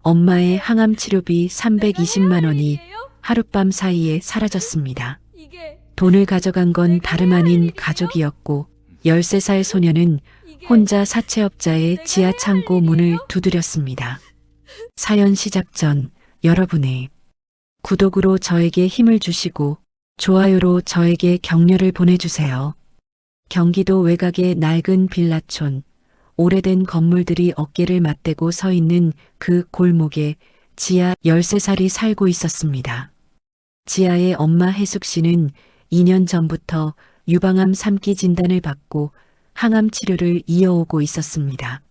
엄마의 항암 치료비 320만 원이 하룻밤 사이에 사라졌습니다. 돈을 가져간 건 다름 아닌 가족이었고 13살 소녀는 혼자 사채업자의 지하 창고 문을 두드렸습니다. 사연 시작 전 여러분의 구독으로 저에게 힘을 주시고 좋아요로 저에게 격려를 보내주세요. 경기도 외곽의 낡은 빌라촌, 오래된 건물들이 어깨를 맞대고 서 있는 그 골목에 지아 13살이 살고 있었습니다. 지아의 엄마 혜숙 씨는 2년 전부터 유방암 3기 진단을 받고 항암 치료를 이어오고 있었습니다.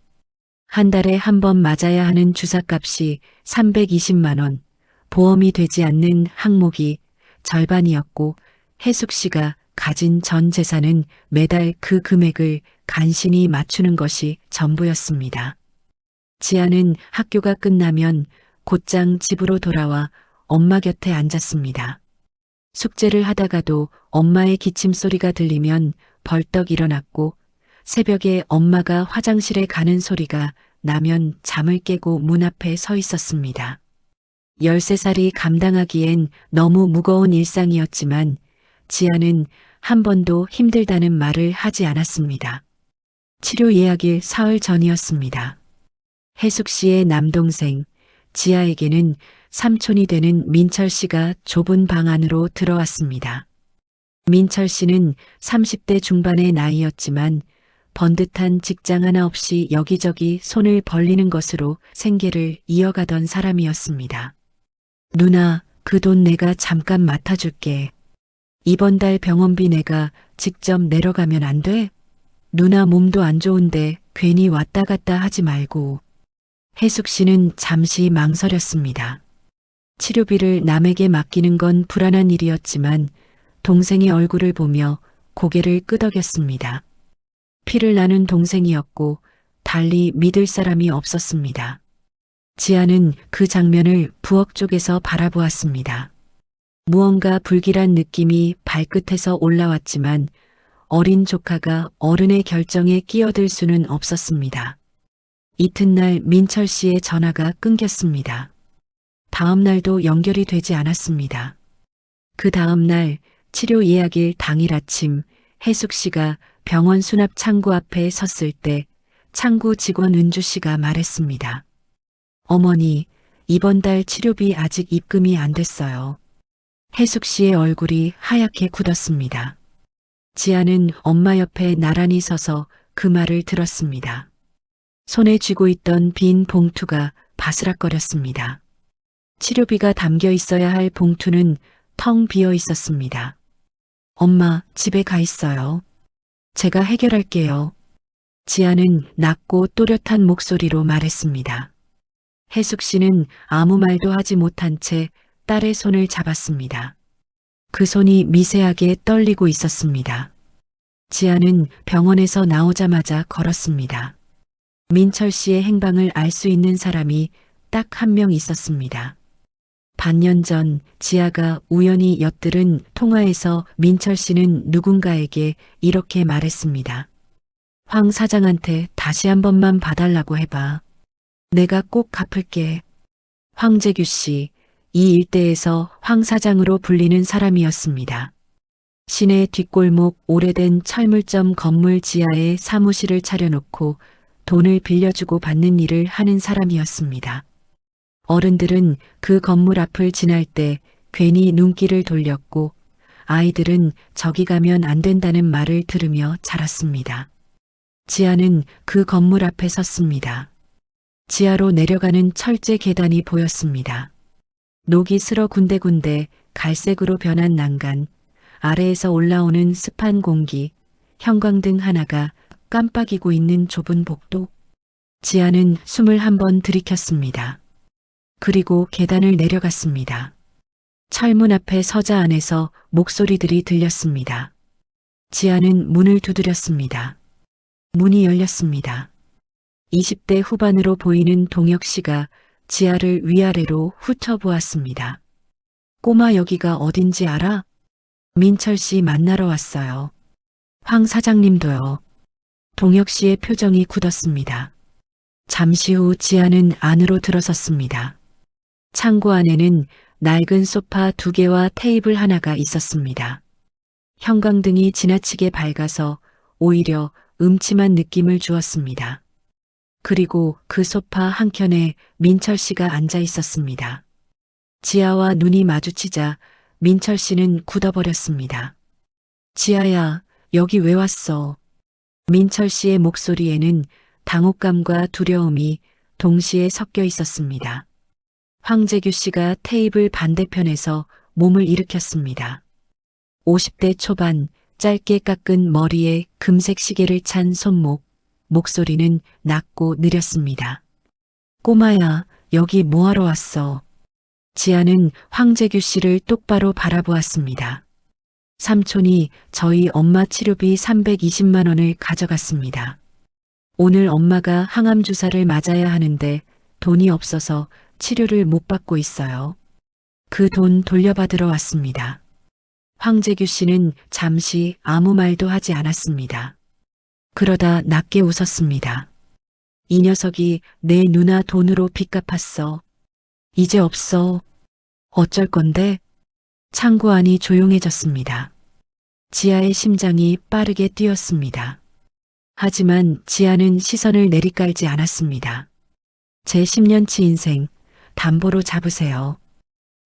한 달에 한 번 맞아야 하는 주사값이 320만 원, 보험이 되지 않는 항목이 절반이었고 혜숙 씨가 가진 전 재산은 매달 그 금액을 간신히 맞추는 것이 전부였습니다. 지아는 학교가 끝나면 곧장 집으로 돌아와 엄마 곁에 앉았습니다. 숙제를 하다가도 엄마의 기침 소리가 들리면 벌떡 일어났고 새벽에 엄마가 화장실에 가는 소리가 나면 잠을 깨고 문 앞에 서 있었습니다. 13살이 감당하기엔 너무 무거운 일상이었지만 지아는 한 번도 힘들다는 말을 하지 않았습니다. 치료 예약일 사흘 전이었습니다. 혜숙 씨의 남동생 지아에게는 삼촌이 되는 민철 씨가 좁은 방 안으로 들어왔습니다. 민철 씨는 30대 중반의 나이였지만 번듯한 직장 하나 없이 여기저기 손을 벌리는 것으로 생계를 이어가던 사람이었습니다. 누나, 그 돈 내가 잠깐 맡아줄게. 이번 달 병원비 내가 직접 내려가면 안 돼? 누나 몸도 안 좋은데 괜히 왔다 갔다 하지 말고. 혜숙 씨는 잠시 망설였습니다. 치료비를 남에게 맡기는 건 불안한 일이었지만 동생의 얼굴을 보며 고개를 끄덕였습니다. 피를 나눈 동생이었고 달리 믿을 사람이 없었습니다. 지아는 그 장면을 부엌 쪽에서 바라보았습니다. 무언가 불길한 느낌이 발끝에서 올라왔지만 어린 조카가 어른의 결정에 끼어들 수는 없었습니다. 이튿날 민철 씨의 전화가 끊겼습니다. 다음 날도 연결이 되지 않았습니다. 그 다음 날 치료 예약일 당일 아침 혜숙 씨가 병원 수납 창구 앞에 섰을 때 창구 직원 은주 씨가 말했습니다. 어머니, 이번 달 치료비 아직 입금이 안 됐어요. 혜숙 씨의 얼굴이 하얗게 굳었습니다. 지아는 엄마 옆에 나란히 서서 그 말을 들었습니다. 손에 쥐고 있던 빈 봉투가 바스락거렸습니다. 치료비가 담겨 있어야 할 봉투는 텅 비어 있었습니다. 엄마, 집에 가 있어요. 제가 해결할게요. 지아는 낮고 또렷한 목소리로 말했습니다. 혜숙 씨는 아무 말도 하지 못한 채 딸의 손을 잡았습니다. 그 손이 미세하게 떨리고 있었습니다. 지아는 병원에서 나오자마자 걸었습니다. 민철 씨의 행방을 알 수 있는 사람이 딱 한 명 있었습니다. 반년 전 지아가 우연히 엿들은 통화에서 민철 씨는 누군가에게 이렇게 말했습니다. 황 사장한테 다시 한 번만 봐달라고 해봐. 내가 꼭 갚을게. 황재규 씨, 이 일대에서 황 사장으로 불리는 사람이었습니다. 시내 뒷골목 오래된 철물점 건물 지하에 사무실을 차려놓고 돈을 빌려주고 받는 일을 하는 사람이었습니다. 어른들은 그 건물 앞을 지날 때 괜히 눈길을 돌렸고 아이들은 저기 가면 안 된다는 말을 들으며 자랐습니다. 지아는 그 건물 앞에 섰습니다. 지하로 내려가는 철제 계단이 보였습니다. 녹이 슬어 군데군데 갈색으로 변한 난간, 아래에서 올라오는 습한 공기, 형광등 하나가 깜빡이고 있는 좁은 복도. 지아는 숨을 한 번 들이켰습니다. 그리고 계단을 내려갔습니다. 철문 앞에 서자 안에서 목소리들이 들렸습니다. 지아는 문을 두드렸습니다. 문이 열렸습니다. 20대 후반으로 보이는 동혁 씨가 지아를 위아래로 훑어보았습니다. 꼬마 여기가 어딘지 알아? 민철 씨 만나러 왔어요. 황 사장님도요. 동혁 씨의 표정이 굳었습니다. 잠시 후 지아는 안으로 들어섰습니다. 창고 안에는 낡은 소파 2개와 테이블 하나가 있었습니다. 형광등이 지나치게 밝아서 오히려 음침한 느낌을 주었습니다. 그리고 그 소파 한켠에 민철 씨가 앉아 있었습니다. 지아와 눈이 마주치자 민철 씨는 굳어버렸습니다. 지아야, 여기 왜 왔어? 민철 씨의 목소리에는 당혹감과 두려움이 동시에 섞여 있었습니다. 황재규 씨가 테이블 반대편에서 몸을 일으켰습니다. 50대 초반, 짧게 깎은 머리에 금색 시계를 찬 손목, 목소리는 낮고 느렸습니다. 꼬마야, 여기 뭐하러 왔어? 지아는 황재규 씨를 똑바로 바라보았습니다. 삼촌이 저희 엄마 치료비 320만 원을 가져갔습니다. 오늘 엄마가 항암 주사를 맞아야 하는데 돈이 없어서 치료를 못 받고 있어요. 그 돈 돌려받으러 왔습니다. 황재규 씨는 잠시 아무 말도 하지 않았습니다. 그러다 낮게 웃었습니다. 이 녀석이 내 누나 돈으로 빚 갚았어. 이제 없어. 어쩔 건데? 창고 안이 조용해졌습니다. 지아의 심장이 빠르게 뛰었습니다. 하지만 지아는 시선을 내리깔지 않았습니다. 제 10년치 인생 담보로 잡으세요.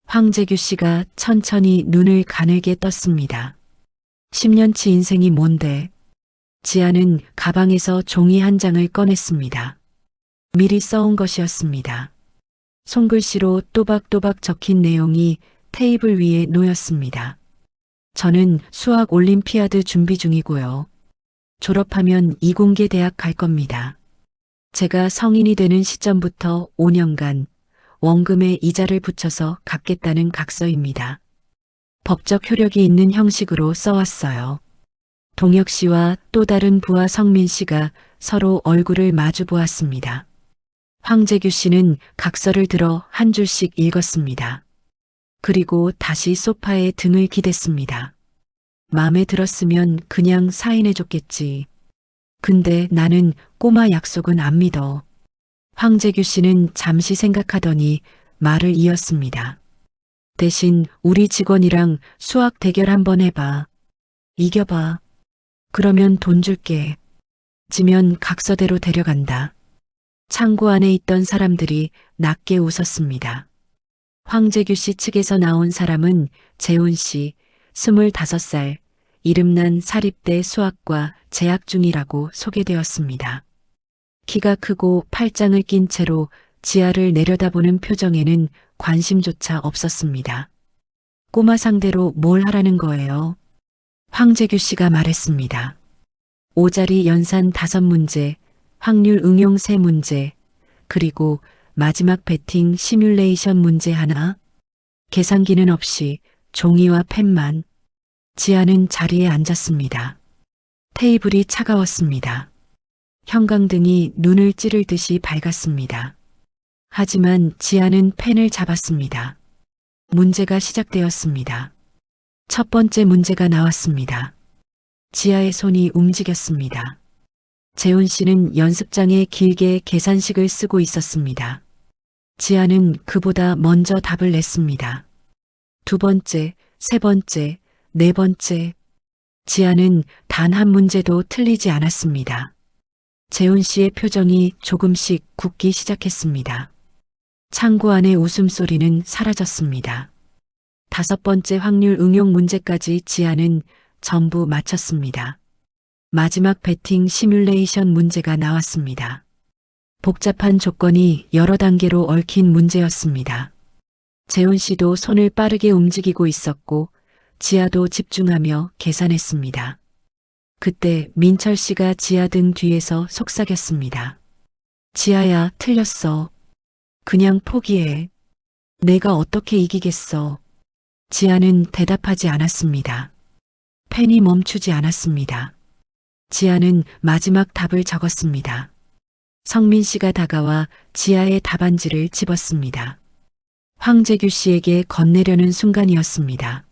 황재규 씨가 천천히 눈을 가늘게 떴습니다. 10년치 인생이 뭔데? 지아는 가방에서 종이 한 장을 꺼냈습니다. 미리 써온 것이었습니다. 손글씨로 또박또박 적힌 내용이 테이블 위에 놓였습니다. 저는 수학 올림피아드 준비 중이고요. 졸업하면 이공계 대학 갈 겁니다. 제가 성인이 되는 시점부터 5년간 원금에 이자를 붙여서 갚겠다는 각서입니다. 법적 효력이 있는 형식으로 써왔어요. 동혁 씨와 또 다른 부하 성민 씨가 서로 얼굴을 마주 보았습니다. 황재규 씨는 각서를 들어 한 줄씩 읽었습니다. 그리고 다시 소파에 등을 기댔습니다. 마음에 들었으면 그냥 사인해줬겠지. 근데 나는 꼬마 약속은 안 믿어. 황재규 씨는 잠시 생각하더니 말을 이었습니다. 대신 우리 직원이랑 수학 대결 한번 해봐. 이겨봐. 그러면 돈 줄게. 지면 각서대로 데려간다. 창고 안에 있던 사람들이 낮게 웃었습니다. 황재규 씨 측에서 나온 사람은 재훈 씨, 25살, 이름난 사립대 수학과 재학 중이라고 소개되었습니다. 키가 크고 팔짱을 낀 채로 지아를 내려다보는 표정에는 관심조차 없었습니다. 꼬마 상대로 뭘 하라는 거예요? 황재규 씨가 말했습니다. 5자리 연산 5문제, 확률 응용 3문제, 그리고 마지막 배팅 시뮬레이션 문제 하나. 계산기는 없이 종이와 펜만. 지아는 자리에 앉았습니다. 테이블이 차가웠습니다. 형광등이 눈을 찌를 듯이 밝았습니다. 하지만 지아는 펜을 잡았습니다. 문제가 시작되었습니다. 첫 번째 문제가 나왔습니다. 지아의 손이 움직였습니다. 재훈 씨는 연습장에 길게 계산식을 쓰고 있었습니다. 지아는 그보다 먼저 답을 냈습니다. 2번째, 3번째, 4번째. 지아는 단 한 문제도 틀리지 않았습니다. 재훈 씨의 표정이 조금씩 굳기 시작했습니다. 창고 안의 웃음소리는 사라졌습니다. 5번째 확률 응용 문제까지 지아는 전부 마쳤습니다. 마지막 배팅 시뮬레이션 문제가 나왔습니다. 복잡한 조건이 여러 단계로 얽힌 문제였습니다. 재훈 씨도 손을 빠르게 움직이고 있었고 지아도 집중하며 계산했습니다. 그때 민철 씨가 지아 등 뒤에서 속삭였습니다. 지아야, 틀렸어. 그냥 포기해. 내가 어떻게 이기겠어. 지아는 대답하지 않았습니다. 펜이 멈추지 않았습니다. 지아는 마지막 답을 적었습니다. 성민 씨가 다가와 지아의 답안지를 집었습니다. 황재규 씨에게 건네려는 순간이었습니다.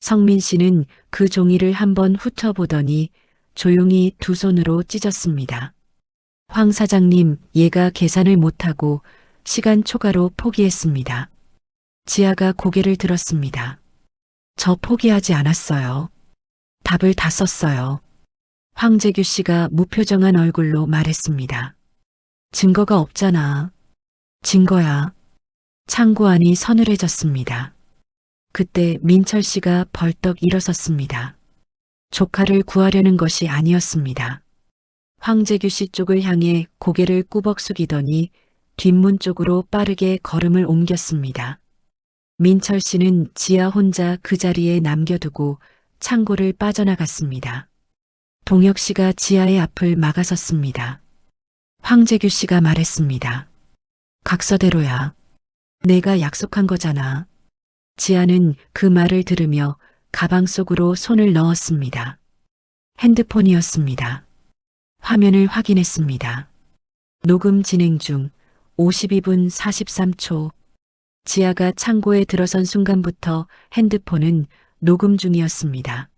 성민 씨는 그 종이를 한번 훑어보더니 조용히 두 손으로 찢었습니다. 황 사장님, 얘가 계산을 못하고 시간 초과로 포기했습니다. 지아가 고개를 들었습니다. 저 포기하지 않았어요. 답을 다 썼어요. 황재규 씨가 무표정한 얼굴로 말했습니다. 증거가 없잖아. 증거야. 창고 안이 서늘해졌습니다. 그때 민철 씨가 벌떡 일어섰습니다. 조카를 구하려는 것이 아니었습니다. 황재규 씨 쪽을 향해 고개를 꾸벅 숙이더니 뒷문 쪽으로 빠르게 걸음을 옮겼습니다. 민철 씨는 지아 혼자 그 자리에 남겨두고 창고를 빠져나갔습니다. 동혁 씨가 지아의 앞을 막아섰습니다. 황재규 씨가 말했습니다. 각서대로야. 내가 약속한 거잖아. 지아는 그 말을 들으며 가방 속으로 손을 넣었습니다. 핸드폰이었습니다. 화면을 확인했습니다. 녹음 진행 중 52분 43초. 지아가 창고에 들어선 순간부터 핸드폰은 녹음 중이었습니다.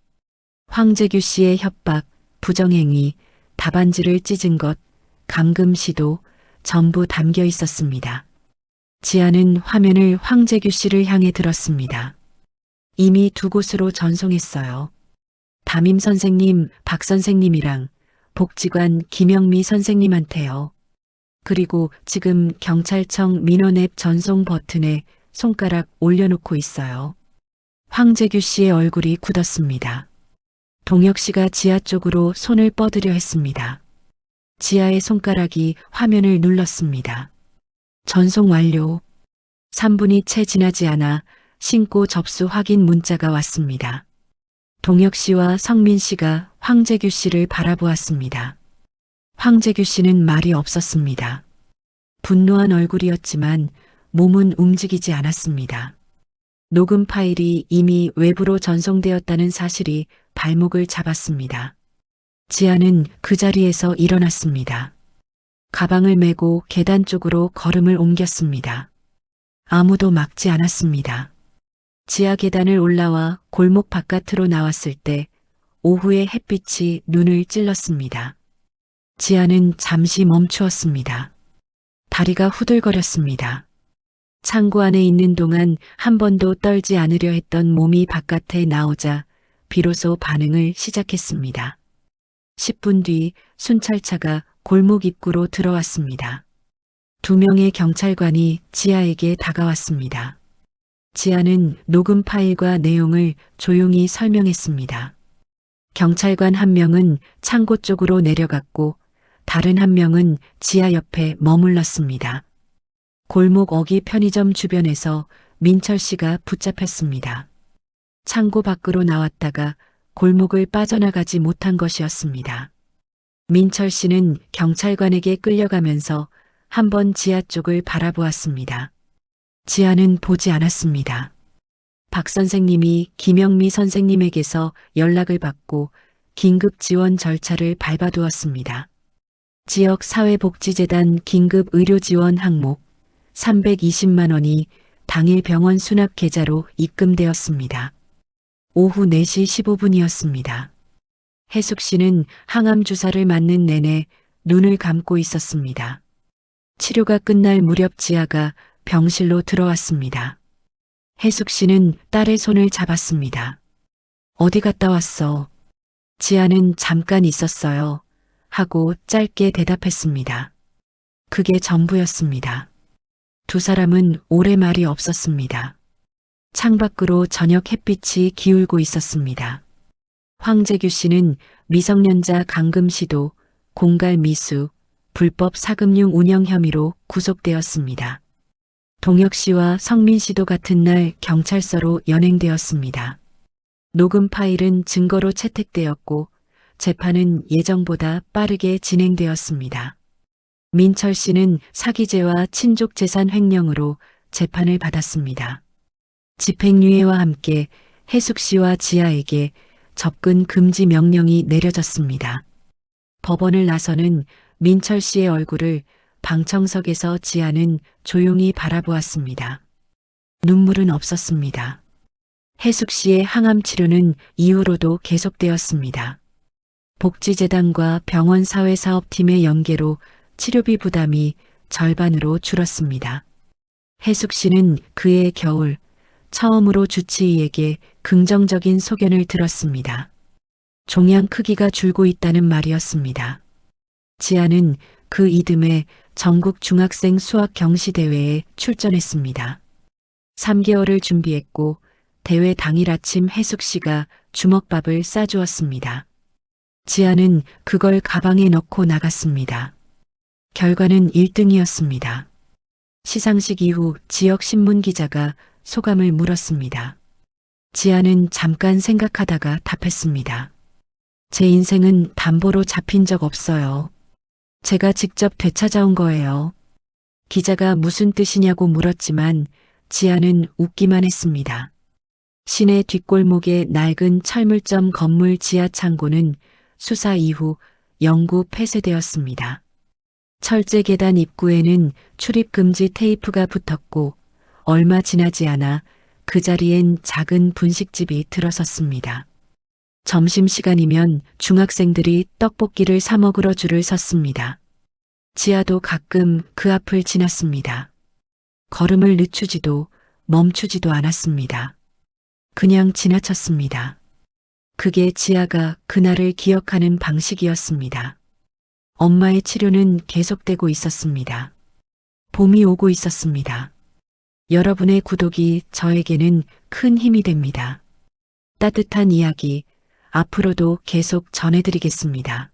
황재규 씨의 협박, 부정행위, 답안지를 찢은 것, 감금 시도 전부 담겨 있었습니다. 지아는 화면을 황재규 씨를 향해 들었습니다. 이미 두 곳으로 전송했어요. 담임 선생님, 박 선생님이랑 복지관 김영미 선생님한테요. 그리고 지금 경찰청 민원앱 전송 버튼에 손가락 올려놓고 있어요. 황재규 씨의 얼굴이 굳었습니다. 동혁 씨가 지아 쪽으로 손을 뻗으려 했습니다. 지아의 손가락이 화면을 눌렀습니다. 전송 완료. 3분이 채 지나지 않아 신고 접수 확인 문자가 왔습니다. 동혁 씨와 성민 씨가 황재규 씨를 바라보았습니다. 황재규 씨는 말이 없었습니다. 분노한 얼굴이었지만 몸은 움직이지 않았습니다. 녹음 파일이 이미 외부로 전송되었다는 사실이 발목을 잡았습니다. 지아는 그 자리에서 일어났습니다. 가방을 메고 계단 쪽으로 걸음을 옮겼습니다. 아무도 막지 않았습니다. 지하 계단을 올라와 골목 바깥으로 나왔을 때 오후의 햇빛이 눈을 찔렀습니다. 지아는 잠시 멈추었습니다. 다리가 후들거렸습니다. 창고 안에 있는 동안 한 번도 떨지 않으려 했던 몸이 바깥에 나오자 비로소 반응을 시작했습니다. 10분 뒤 순찰차가 골목 입구로 들어왔습니다. 2명의 경찰관이 지아에게 다가왔습니다. 지아는 녹음 파일과 내용을 조용히 설명했습니다. 경찰관 한 명은 창고 쪽으로 내려갔고 다른 한 명은 지아 옆에 머물렀습니다. 골목 어기 편의점 주변에서 민철 씨가 붙잡혔습니다. 창고 밖으로 나왔다가 골목을 빠져나가지 못한 것이었습니다. 민철 씨는 경찰관에게 끌려가면서 한번 지아 쪽을 바라보았습니다. 지아는 보지 않았습니다. 박 선생님이 김영미 선생님에게서 연락을 받고 긴급 지원 절차를 밟아두었습니다. 지역 사회복지재단 긴급 의료 지원 항목 320만 원이 당일 병원 수납 계좌로 입금되었습니다. 오후 4시 15분이었습니다. 혜숙 씨는 항암 주사를 맞는 내내 눈을 감고 있었습니다. 치료가 끝날 무렵 지아가 병실로 들어왔습니다. 혜숙 씨는 딸의 손을 잡았습니다. 어디 갔다 왔어? 지아는 잠깐 있었어요. 하고 짧게 대답했습니다. 그게 전부였습니다. 두 사람은 오래 말이 없었습니다. 창밖으로 저녁 햇빛이 기울고 있었습니다. 황재규 씨는 미성년자 감금 시도, 공갈 미수, 불법 사금융 운영 혐의로 구속되었습니다. 동혁 씨와 성민 씨도 같은 날 경찰서로 연행되었습니다. 녹음 파일은 증거로 채택되었고 재판은 예정보다 빠르게 진행되었습니다. 민철 씨는 사기죄와 친족 재산 횡령으로 재판을 받았습니다. 집행유예와 함께 혜숙 씨와 지아에게 접근 금지 명령이 내려졌습니다. 법원을 나서는 민철 씨의 얼굴을 방청석에서 지아는 조용히 바라보았습니다. 눈물은 없었습니다. 혜숙 씨의 항암 치료는 이후로도 계속되었습니다. 복지재단과 병원 사회사업팀의 연계로 치료비 부담이 절반으로 줄었습니다. 혜숙 씨는 그해 겨울 처음으로 주치의에게 긍정적인 소견을 들었습니다. 종양 크기가 줄고 있다는 말이었습니다. 지아는 그 이듬해 전국 중학생 수학 경시대회에 출전했습니다. 3개월을 준비했고 대회 당일 아침 혜숙 씨가 주먹밥을 싸주었습니다. 지아는 그걸 가방에 넣고 나갔습니다. 결과는 1등이었습니다. 시상식 이후 지역 신문 기자가 소감을 물었습니다. 지아는 잠깐 생각하다가 답했습니다. 제 인생은 담보로 잡힌 적 없어요. 제가 직접 되찾아온 거예요. 기자가 무슨 뜻이냐고 물었지만 지아는 웃기만 했습니다. 시내 뒷골목의 낡은 철물점 건물 지하 창고는 수사 이후 영구 폐쇄되었습니다. 철제 계단 입구에는 출입 금지 테이프가 붙었고 얼마 지나지 않아 그 자리엔 작은 분식집이 들어섰습니다. 점심시간이면 중학생들이 떡볶이를 사 먹으러 줄을 섰습니다. 지아도 가끔 그 앞을 지났습니다. 걸음을 늦추지도 멈추지도 않았습니다. 그냥 지나쳤습니다. 그게 지아가 그날을 기억하는 방식이었습니다. 엄마의 치료는 계속되고 있었습니다. 봄이 오고 있었습니다. 여러분의 구독이 저에게는 큰 힘이 됩니다. 따뜻한 이야기 앞으로도 계속 전해드리겠습니다.